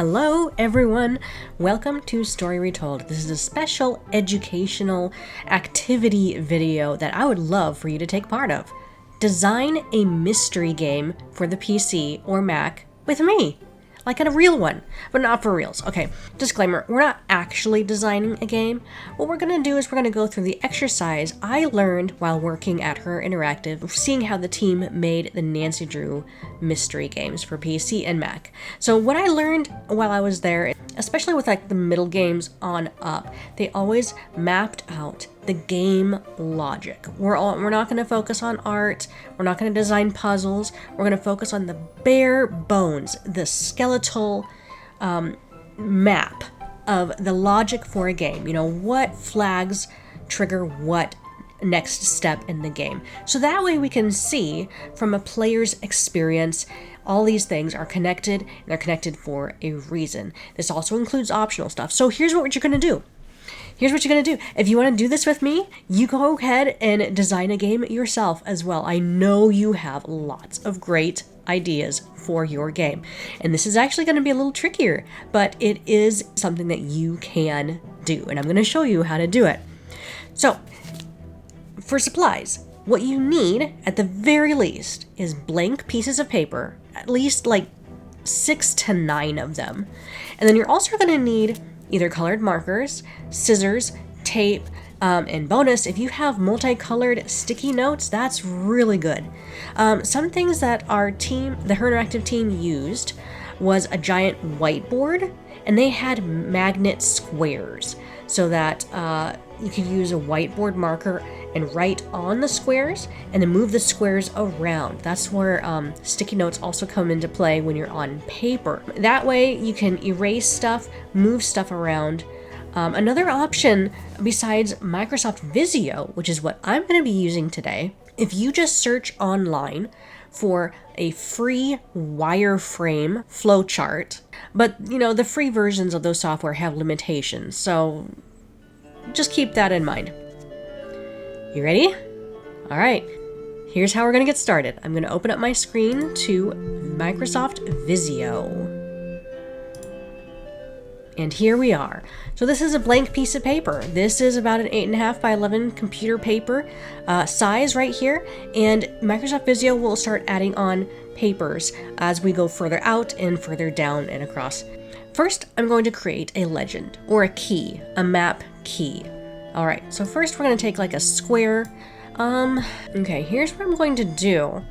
Hello everyone, welcome to Story Retold. This is a special educational activity video that I would love for you to take part of. Design a mystery game for the PC or Mac with me. Like a real one, but not for reals. Okay, disclaimer, we're not actually designing a game. What we're gonna do is we're gonna go through the exercise I learned while working at Her Interactive, seeing how the team made the Nancy Drew mystery games for PC and Mac. So what I learned while I was there, especially with like the middle games on up, they always mapped out the game logic. We're not going to focus on art. We're not going to design puzzles. We're going to focus on the bare bones, the skeletal map of the logic for a game. You know, what flags trigger what next step in the game. So that way we can see from a player's experience all these things are connected, and they're connected for a reason. This also includes optional stuff. So here's what you're going to do. Here's what you're going to do. If you want to do this with me, you go ahead and design a game yourself as well. I know you have lots of great ideas for your game. And this is actually going to be a little trickier, but it is something that you can do. And I'm going to show you how to do it. So, for supplies, what you need at the very least is blank pieces of paper, at least like 6 to 9 of them. And then you're also going to need either colored markers, scissors, tape, and bonus, if you have multicolored sticky notes, that's really good. Some things that our team, the Her Interactive team, used was a giant whiteboard, and they had magnet squares so that you could use a whiteboard marker and write on the squares and then move the squares around. That's where sticky notes also come into play when you're on paper. That way you can erase stuff, move stuff around. Another option besides Microsoft Visio, which is what I'm going to be using today, if you just search online for a free wireframe flowchart, but you know, the free versions of those software have limitations, so just keep that in mind. You ready? All right, here's how we're gonna get started. I'm gonna open up my screen to Microsoft Visio. And here we are. So this is a blank piece of paper. This is about an 8.5 by 11 computer paper size right here. And Microsoft Visio will start adding on papers as we go further out and further down and across. First, I'm going to create a legend or a key, a map key. All right, so first we're going to take like a square. Okay, here's what I'm going to do.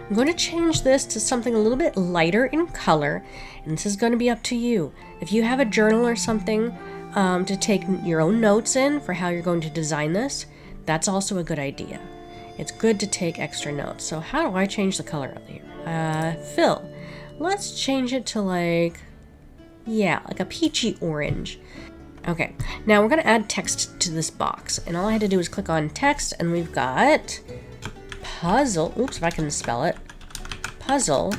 I'm going to change this to something a little bit lighter in color, and this is going to be up to you. If you have a journal or something to take your own notes in for how you're going to design this, that's also a good idea. It's good to take extra notes. So how do I change the color up here? Fill. Let's change it to like a peachy orange. Okay, now we're going to add text to this box, and all I had to do is click on text, and we've got puzzle, oops, if I can spell it, puzzle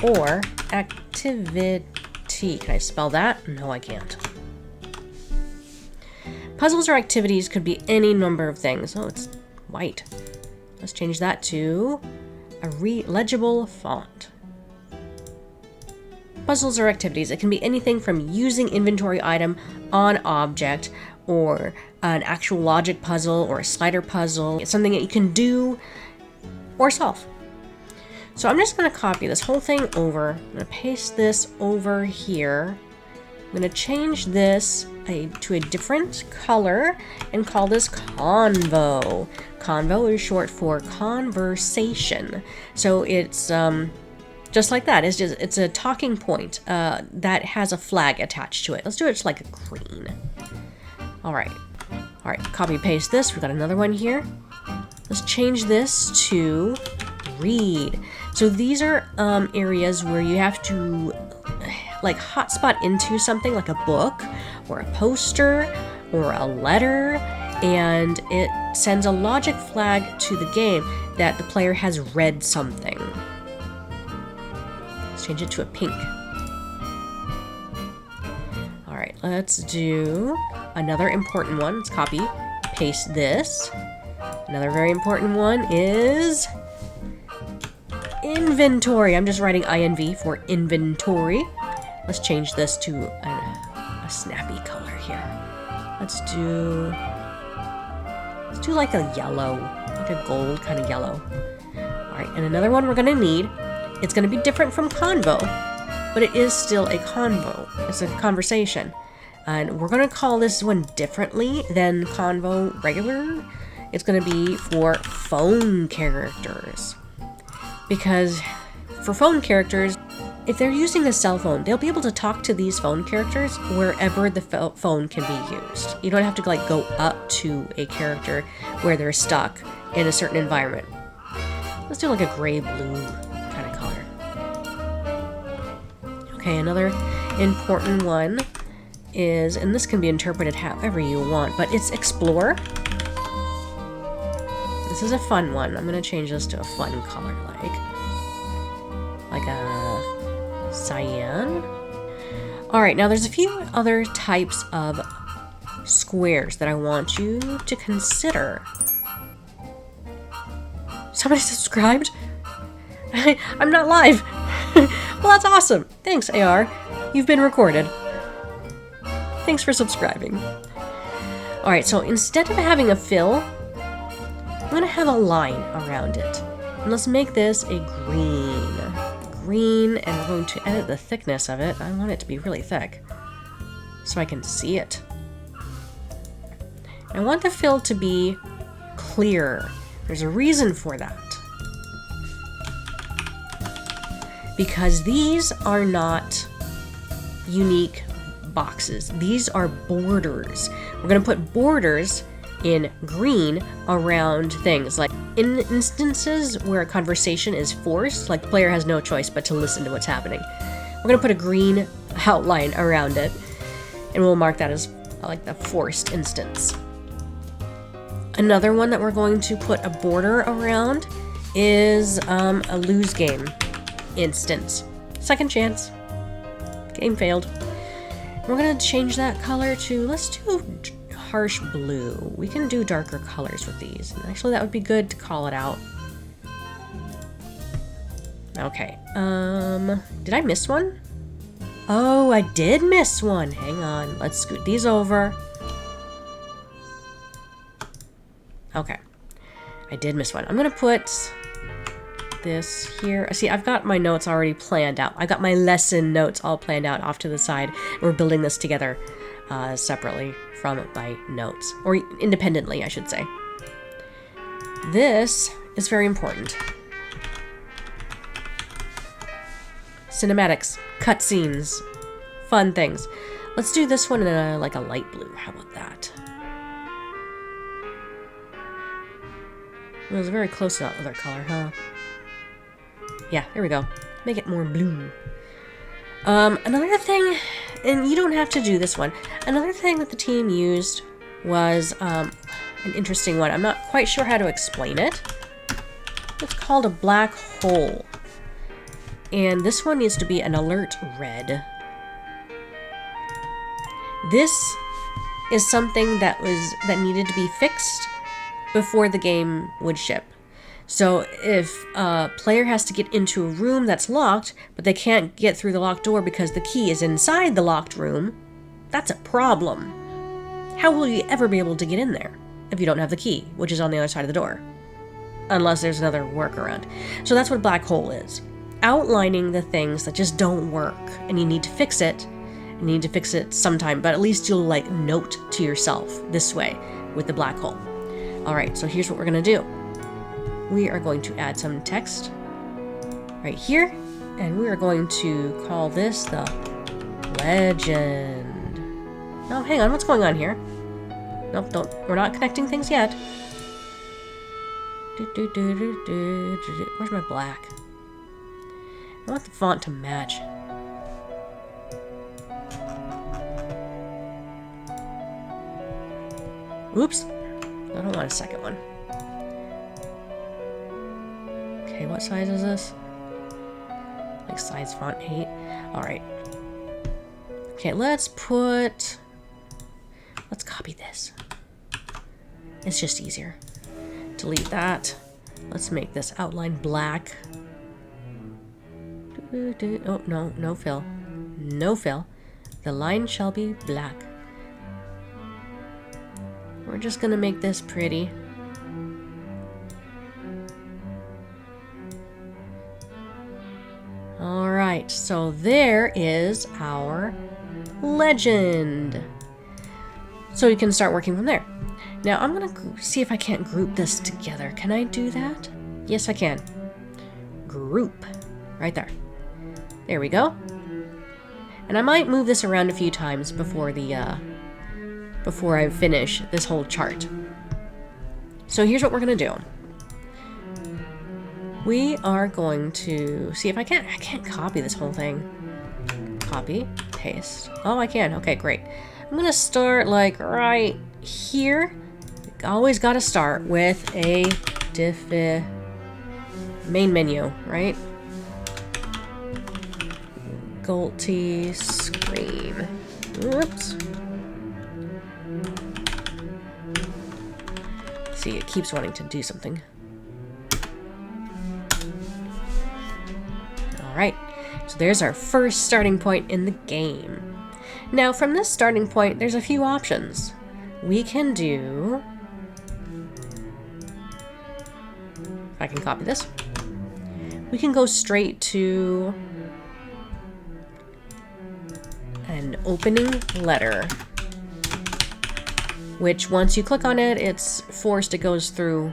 or activity. Can I spell that? No, I can't. Puzzles or activities could be any number of things. Oh, it's white. Let's change that to a legible font. Puzzles or activities, it can be anything from using inventory item on object, or an actual logic puzzle, or a slider puzzle. It's something that you can do or solve. So I'm just going to copy this whole thing over. I'm going to paste this over here. I'm going to change this to a different color and call this Convo. Convo is short for conversation. So it's just like that. It's a talking point that has a flag attached to it. Let's do it like a green. All right, copy paste this. We've got another one here. Let's change this to read. So these are areas where you have to like hotspot into something like a book or a poster or a letter, and it sends a logic flag to the game that the player has read something. Let's change it to a pink. All right, let's do another important one. Let's copy, paste this. Another very important one is inventory. I'm just writing INV for inventory. Let's change this to a snappy color here. Let's do like a yellow, like a gold kind of yellow. All right, and another one we're gonna need. It's gonna be different from convo, but it is still a convo. It's a conversation. And we're gonna call this one differently than convo regular. It's gonna be for phone characters. Because for phone characters, if they're using a cell phone, they'll be able to talk to these phone characters wherever the phone can be used. You don't have to like go up to a character where they're stuck in a certain environment. Let's do like a gray-blue kind of color. Okay, another important one is, and this can be interpreted however you want, but it's explore. This is a fun one. I'm gonna change this to a fun color, like a cyan. All right, now there's a few other types of squares that I want you to consider. Somebody subscribed? I'm not live. Well, that's awesome. Thanks, AR. You've been recorded. Thanks for subscribing. All right, so instead of having a fill, I'm gonna have a line around it. And let's make this a green, and we're going to edit the thickness of it. I want it to be really thick so I can see it. I want the fill to be clear. There's a reason for that. Because these are not unique boxes. These are borders. We're going to put borders in green around things. Like in instances where a conversation is forced, like the player has no choice but to listen to what's happening. We're going to put a green outline around it, and we'll mark that as like the forced instance. Another one that we're going to put a border around is a lose game instance. Second chance. Game failed. We're going to change that color to, let's do harsh blue. We can do darker colors with these. And actually, that would be good to call it out. Okay. Did I miss one? Oh, I did miss one. Hang on. Let's scoot these over. Okay. I did miss one. I'm going to put this here. See, I've got my notes already planned out. I got my lesson notes all planned out off to the side. We're building this together separately from my notes, or independently, I should say. This is very important. Cinematics, cutscenes, fun things. Let's do this one in like a light blue. How about that? It was very close to that other color, huh? Yeah, there we go. Make it more blue. Another thing, and you don't have to do this one. Another thing that the team used was an interesting one. I'm not quite sure how to explain it. It's called a black hole. And this one needs to be an alert red. This is something that needed to be fixed before the game would ship. So if a player has to get into a room that's locked, but they can't get through the locked door because the key is inside the locked room, that's a problem. How will you ever be able to get in there if you don't have the key, which is on the other side of the door? Unless there's another workaround. So that's what black hole is. Outlining the things that just don't work, and you need to fix it. You need to fix it sometime, but at least you'll like note to yourself this way with the black hole. All right, so here's what we're gonna do. We are going to add some text right here, and we are going to call this the legend. No, hang on, what's going on here? Nope, we're not connecting things yet. Where's my black? I want the font to match. Oops, I don't want a second one. Okay, what size is this? Like size font 8. Alright. Okay, let's copy this. It's just easier. Delete that. Let's make this outline black. Oh, no fill. No fill. The line shall be black. We're just gonna make this pretty. Alright, so there is our legend. So we can start working from there. Now I'm gonna see if I can't group this together. Can I do that? Yes, I can. Group. Right there. There we go. And I might move this around a few times before before I finish this whole chart. So here's what we're gonna do. We are going to see if I can't copy this whole thing. Copy, paste. Oh, I can. Okay, great. I'm gonna start like right here. Always gotta start with a main menu, right? Difficulty screen. Oops. See, it keeps wanting to do something. Alright, so there's our first starting point in the game. Now, from this starting point, there's a few options. We can do... If I can copy this. We can go straight to an opening letter, which once you click on it, it's forced, it goes through,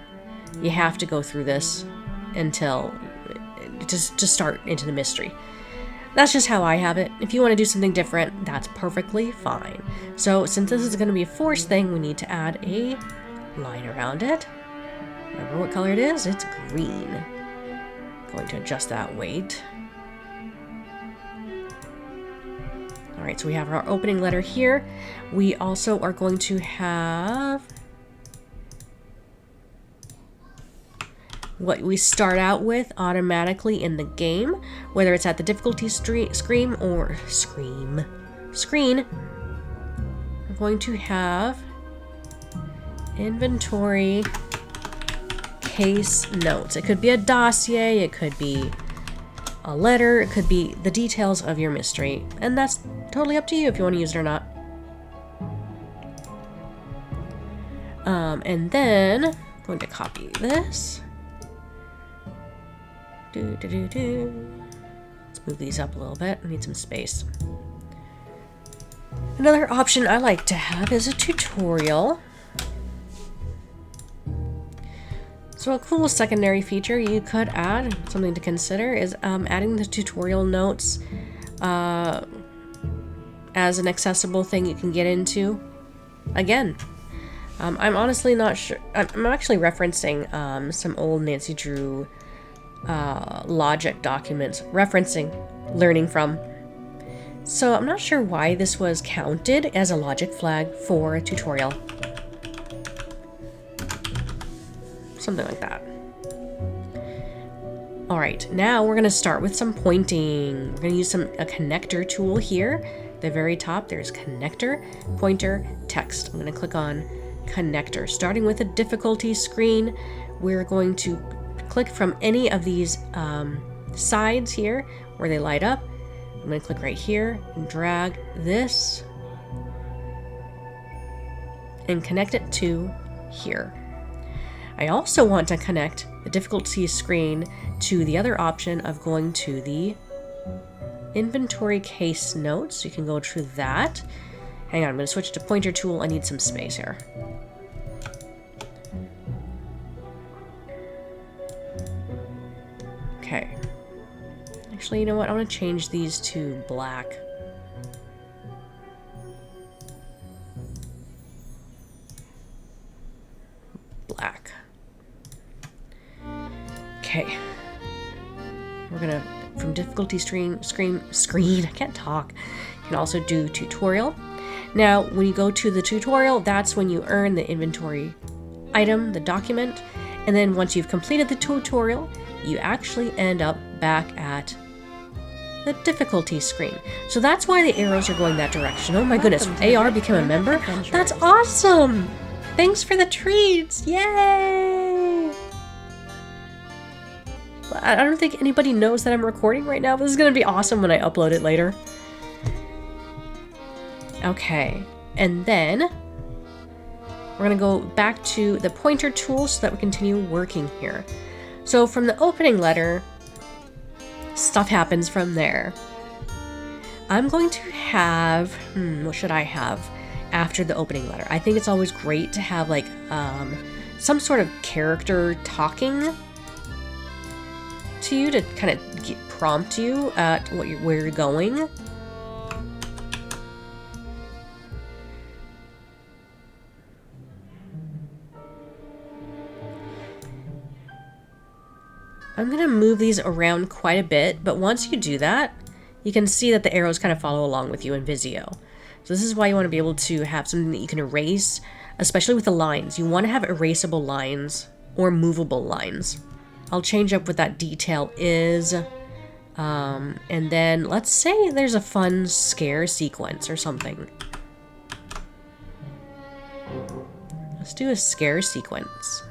you have to go through this until, to start into the mystery. That's just how I have it. If you want to do something different, that's perfectly fine. So since this is going to be a forced thing, we need to add a line around it. Remember what color it is? It's green. Going to adjust that weight. Alright, so we have our opening letter here. We also are going to have what we start out with automatically in the game, whether it's at the difficulty screen. We're going to have inventory case notes. It could be a dossier, it could be a letter, it could be the details of your mystery, and that's totally up to you if you want to use it or not. And then I'm going to copy this. Let's move these up a little bit. I need some space. Another option I like to have is a tutorial. So a cool secondary feature you could add, something to consider, is adding the tutorial notes as an accessible thing you can get into. Again, I'm honestly not sure. I'm actually referencing some old Nancy Drew logic documents, referencing learning from. So I'm not sure why this was counted as a logic flag for a tutorial. Something like that. All right, now we're gonna start with some pointing. We're gonna use a connector tool here. At the very top, there's connector, pointer, text. I'm gonna click on connector. Starting with a difficulty screen, we're going to click from any of these sides here where they light up. I'm gonna click right here and drag this and connect it to here. I also want to connect the difficulty screen to the other option of going to the inventory case notes. You can go to that. Hang on, I'm going to switch to pointer tool. I need some space here. Okay. Actually, you know what? I want to change these to black. Black. Okay. We're gonna, from difficulty screen, I can't talk. You can also do tutorial. Now, when you go to the tutorial, that's when you earn the inventory item, the document, and then once you've completed the tutorial, you actually end up back at the difficulty screen. So that's why the arrows are going that direction. Oh my goodness, AR became a member? That's awesome! Thanks for the treats! Yay! I don't think anybody knows that I'm recording right now, but this is going to be awesome when I upload it later. Okay, and then we're gonna go back to the pointer tool so that we continue working here. So from the opening letter, stuff happens from there. I'm going to have, what should I have after the opening letter? I think it's always great to have like some sort of character talking to you to kind of prompt you at where you're going. I'm going to move these around quite a bit, but once you do that, you can see that the arrows kind of follow along with you in Visio. So this is why you want to be able to have something that you can erase, especially with the lines. You want to have erasable lines or movable lines. I'll change up what that detail is. And then let's say there's a fun scare sequence or something. Let's do a scare sequence.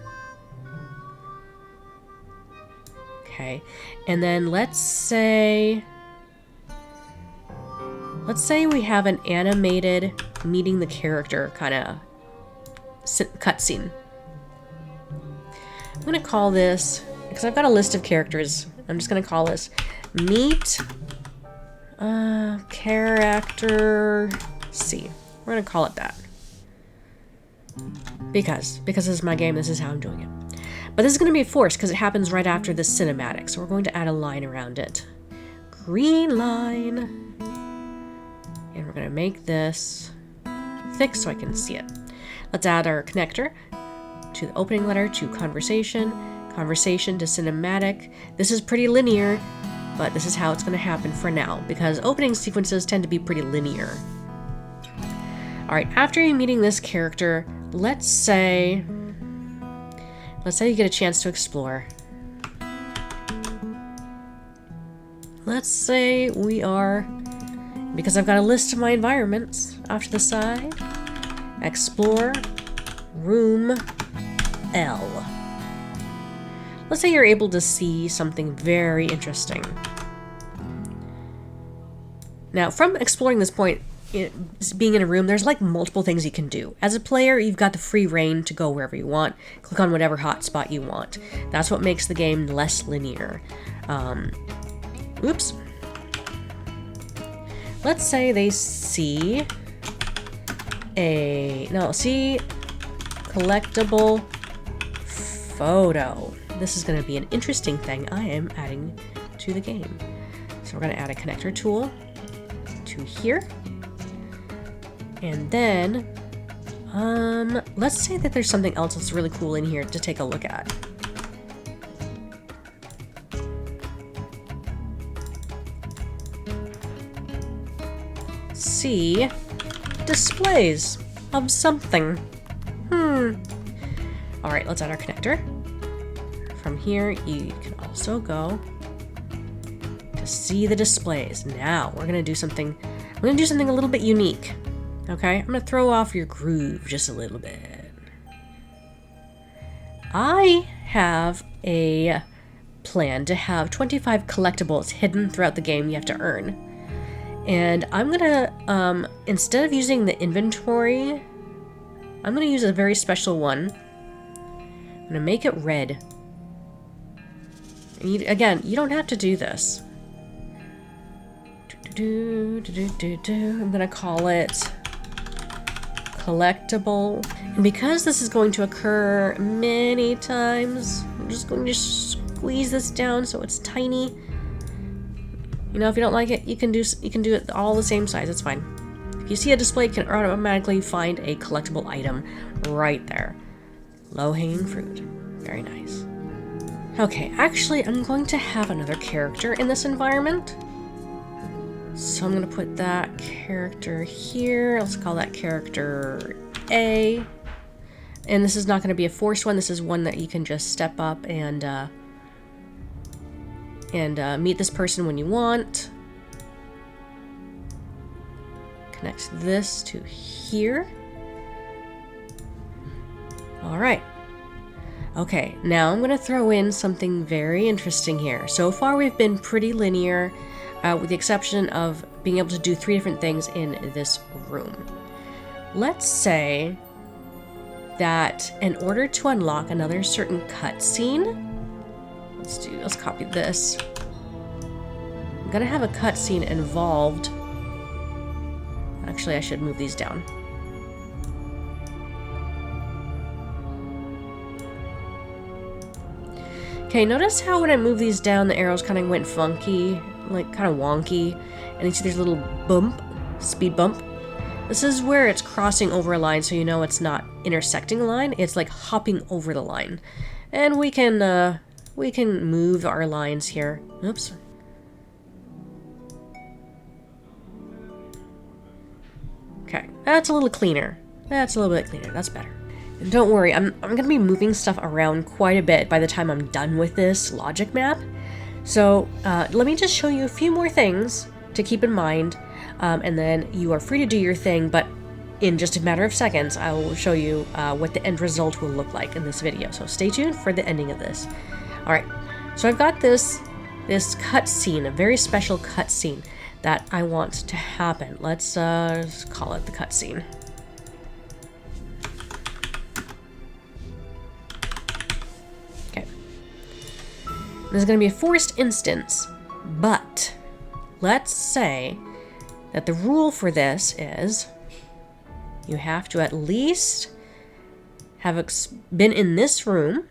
Okay, and then let's say we have an animated meeting the character kind of cutscene. I'm gonna call this, because I've got a list of characters, I'm just gonna call this Meet Character C. We're gonna call it that. Because this is my game, this is how I'm doing it. But this is going to be forced because it happens right after the cinematic, so we're going to add a line around it. Green line. And we're going to make this thick so I can see it. Let's add our connector to the opening letter to conversation, conversation to cinematic. This is pretty linear, but this is how it's going to happen for now because opening sequences tend to be pretty linear. Alright, after you're meeting this character, let's say you get a chance to explore. Let's say we are, because I've got a list of my environments off to the side, explore room L. Let's say you're able to see something very interesting. Now, from exploring this point, being in a room, there's like multiple things you can do. As a player, you've got the free reign to go wherever you want, click on whatever hotspot you want. That's what makes the game less linear. Oops. Let's say they see collectible photo. This is going to be an interesting thing I am adding to the game. So we're going to add a connector tool to here. And then, let's say that there's something else that's really cool in here to take a look at. See displays of something. Alright, let's add our connector. From here, you can also go to see the displays. Now, we're gonna do something a little bit unique. Okay, I'm gonna throw off your groove just a little bit. I have a plan to have 25 collectibles hidden throughout the game you have to earn. And I'm gonna, instead of using the inventory, I'm gonna use a very special one. I'm gonna make it red. And again, you don't have to do this. I'm gonna call it collectible. And because this is going to occur many times, I'm just going to squeeze this down so it's tiny. You know, if you don't like it, you can do it all the same size. It's fine. If you see a display, you can automatically find a collectible item right there. Low-hanging fruit. Very nice. Okay, actually, I'm going to have another character in this environment. So I'm going to put that character here. Let's call that character A. And this is not going to be a forced one. This is one that you can just step up and meet this person when you want. Connect this to here. All right. Okay, now I'm going to throw in something very interesting here. So far we've been pretty linear. with the exception of being able to do 3 different things in this room. Let's say that in order to unlock another certain cutscene, let's copy this. I'm gonna have a cutscene involved. Actually, I should move these down. Okay, notice how when I move these down, the arrows kind of went funky, like kind of wonky, and you see there's a little bump, speed bump. This is where it's crossing over a line, so you know it's not intersecting a line, it's like hopping over the line. And we can move our lines here. Oops. Okay, that's a little cleaner. That's a little bit cleaner, that's better. And don't worry, I'm gonna be moving stuff around quite a bit by the time I'm done with this logic map. So let me just show you a few more things to keep in mind, and then you are free to do your thing, but in just a matter of seconds, I will show you what the end result will look like in this video. So stay tuned for the ending of this. All right, so I've got this cutscene, a very special cutscene that I want to happen. Let's call it the cutscene. Okay. This is going to be a forced instance, but let's say that the rule for this is you have to at least have been in this room,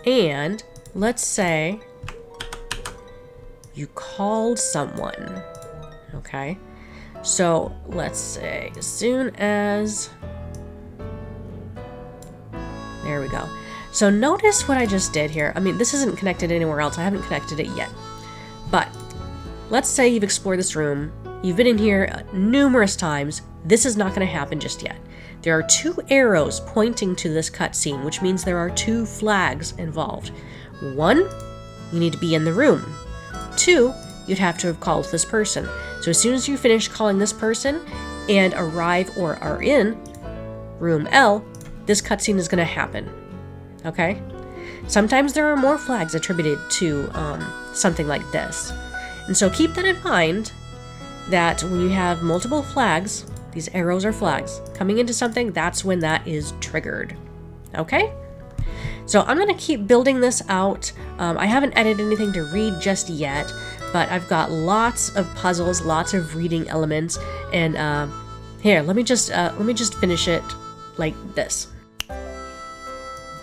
and let's say you called someone, okay? So let's say as soon as, there we go. So notice what I just did here. I mean, this isn't connected anywhere else. I haven't connected it yet. But let's say you've explored this room. You've been in here numerous times. This is not going to happen just yet. There are 2 arrows pointing to this cutscene, which means there are 2 flags involved. 1, you need to be in the room. 2, you'd have to have called this person. So as soon as you finish calling this person and arrive or are in room L, this cutscene is going to happen. Okay? Sometimes there are more flags attributed to something like this. And so keep that in mind, that when you have multiple flags, these arrows are flags, coming into something, that's when that is triggered. Okay? So I'm going to keep building this out. I haven't edited anything to read just yet, but I've got lots of puzzles, lots of reading elements, and here, let me just finish it like this.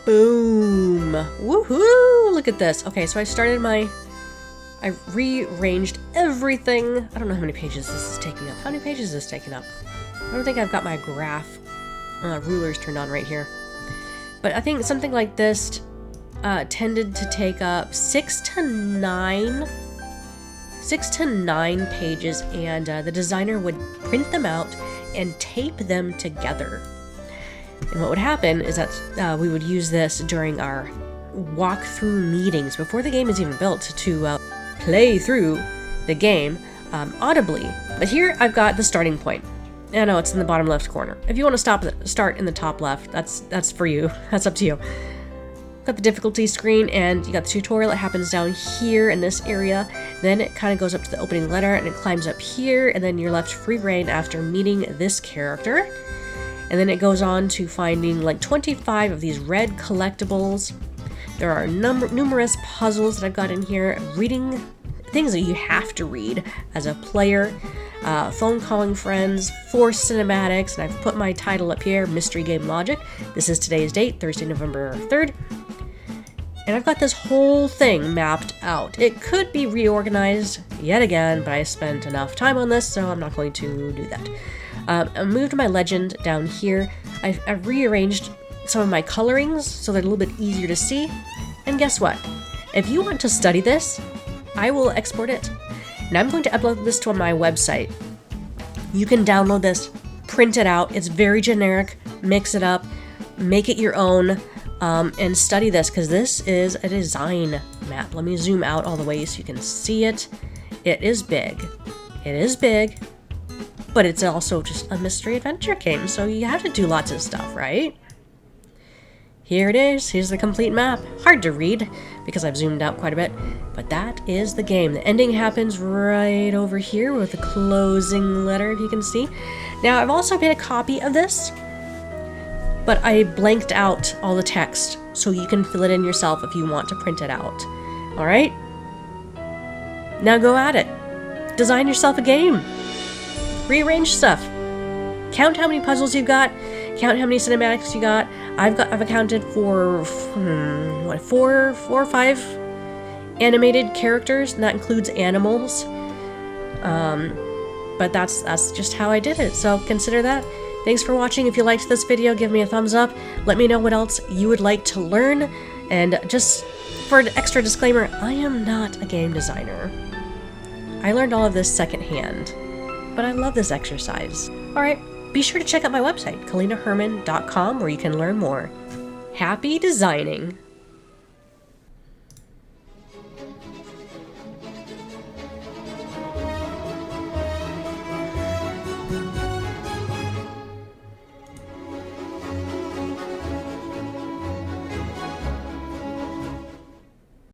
Boom! Woohoo! Look at this. Okay, so I rearranged everything. I don't know how many pages this is taking up. How many pages is this taking up? I don't think I've got my graph rulers turned on right here. But I think something like this tended to take up 6 to 9 pages, and the designer would print them out and tape them together. And what would happen is that we would use this during our walkthrough meetings before the game is even built to play through the game audibly. But here I've got the starting point. I know it's in the bottom left corner. If you want to start in the top left, that's for you. That's up to you. Got the difficulty screen, and you got the tutorial. It happens down here in this area. Then it kind of goes up to the opening letter, and it climbs up here, and then you're left free reign after meeting this character. And then it goes on to finding like 25 of these red collectibles. There are numerous puzzles that I've got in here, reading things that you have to read as a player, phone calling friends, 4 cinematics, and I've put my title up here, Mystery Game Logic. This is today's date, Thursday, November 3rd. And I've got this whole thing mapped out. It could be reorganized yet again, but I spent enough time on this, so I'm not going to do that. I moved my legend down here. I've rearranged some of my colorings so they're a little bit easier to see. And guess what? If you want to study this, I will export it. And I'm going to upload this to my website. You can download this, print it out. It's very generic. Mix it up, make it your own, and study this, because this is a design map. Let me zoom out all the way so you can see it. It is big. It is big, but it's also just a mystery adventure game, so you have to do lots of stuff, right? Here it is. Here's the complete map. Hard to read because I've zoomed out quite a bit. But that is the game. The ending happens right over here with the closing letter, if you can see. Now, I've also made a copy of this, but I blanked out all the text, so you can fill it in yourself if you want to print it out. All right? Now go at it. Design yourself a game. Rearrange stuff. Count how many puzzles you've got. Count how many cinematics you got. I've accounted for four or five animated characters, and that includes animals. But that's just how I did it. So consider that. Thanks for watching. If you liked this video, give me a thumbs up. Let me know what else you would like to learn. And just for an extra disclaimer, I am not a game designer. I learned all of this secondhand, but I love this exercise. All right, be sure to check out my website, calinaherman.com, where you can learn more. Happy designing!